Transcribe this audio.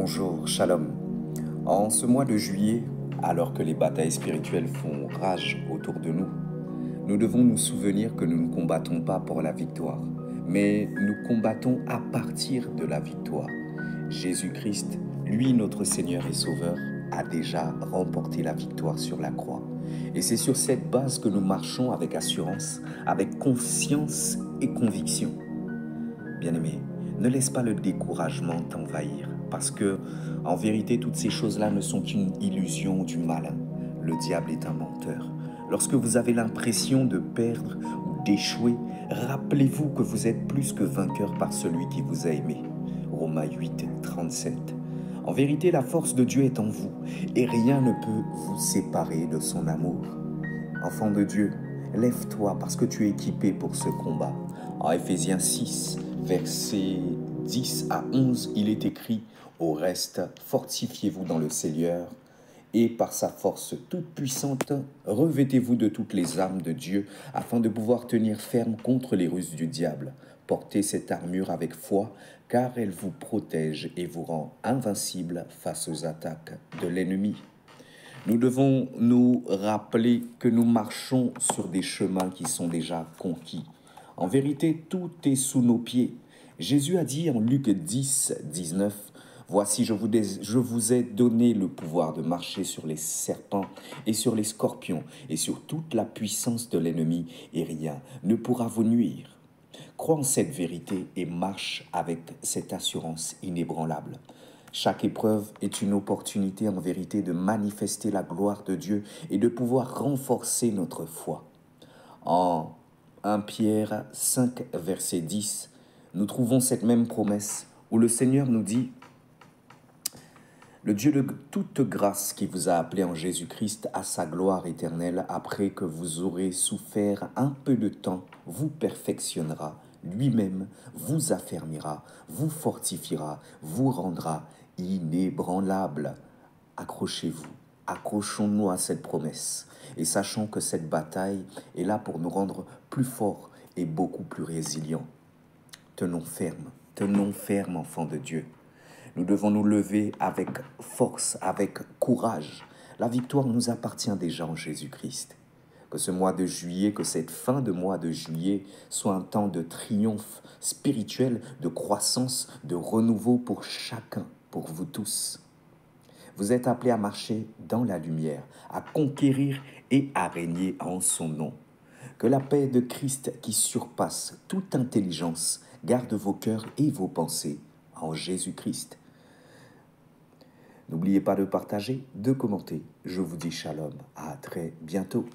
Bonjour, shalom. En ce mois de juillet, alors que les batailles spirituelles font rage autour de nous, nous devons nous souvenir que nous ne combattons pas pour la victoire, mais nous combattons à partir de la victoire. Jésus-Christ, lui notre Seigneur et Sauveur, a déjà remporté la victoire sur la croix. Et c'est sur cette base que nous marchons avec assurance, avec conscience et conviction. Bien-aimé, ne laisse pas le découragement t'envahir, parce que, en vérité, toutes ces choses-là ne sont qu'une illusion du malin. Le diable est un menteur. Lorsque vous avez l'impression de perdre ou d'échouer, rappelez-vous que vous êtes plus que vainqueur par celui qui vous a aimé. Romains 8, 37. En vérité, la force de Dieu est en vous, et rien ne peut vous séparer de son amour. Enfant de Dieu, lève-toi parce que tu es équipé pour ce combat. En Éphésiens 6, versets 10 à 11, il est écrit « Au reste, fortifiez-vous dans le Seigneur, et par sa force toute puissante, revêtez-vous de toutes les armes de Dieu, afin de pouvoir tenir ferme contre les ruses du diable. Portez cette armure avec foi, car elle vous protège et vous rend invincible face aux attaques de l'ennemi. » Nous devons nous rappeler que nous marchons sur des chemins qui sont déjà conquis. En vérité, tout est sous nos pieds. Jésus a dit en Luc 10, 19, « Voici, je vous ai donné le pouvoir de marcher sur les serpents et sur les scorpions et sur toute la puissance de l'ennemi, et rien ne pourra vous nuire. » Crois en cette vérité et marche avec cette assurance inébranlable. Chaque épreuve est une opportunité en vérité de manifester la gloire de Dieu et de pouvoir renforcer notre foi. En 1 Pierre 5, verset 10, nous trouvons cette même promesse où le Seigneur nous dit « Le Dieu de toute grâce qui vous a appelé en Jésus-Christ à sa gloire éternelle, après que vous aurez souffert un peu de temps, vous perfectionnera, lui-même vous affermira, vous fortifiera, vous rendra inébranlable. » Accrochez-vous, accrochons-nous à cette promesse et sachons que cette bataille est là pour nous rendre plus forts et beaucoup plus résilients. Tenons ferme, enfants de Dieu. Nous devons nous lever avec force, avec courage. La victoire nous appartient déjà en Jésus-Christ. Que ce mois de juillet, que cette fin de mois de juillet soit un temps de triomphe spirituel, de croissance, de renouveau pour chacun, pour vous tous. Vous êtes appelés à marcher dans la lumière, à conquérir et à régner en son nom. Que la paix de Christ qui surpasse toute intelligence garde vos cœurs et vos pensées en Jésus-Christ. N'oubliez pas de partager, de commenter. Je vous dis shalom. À très bientôt.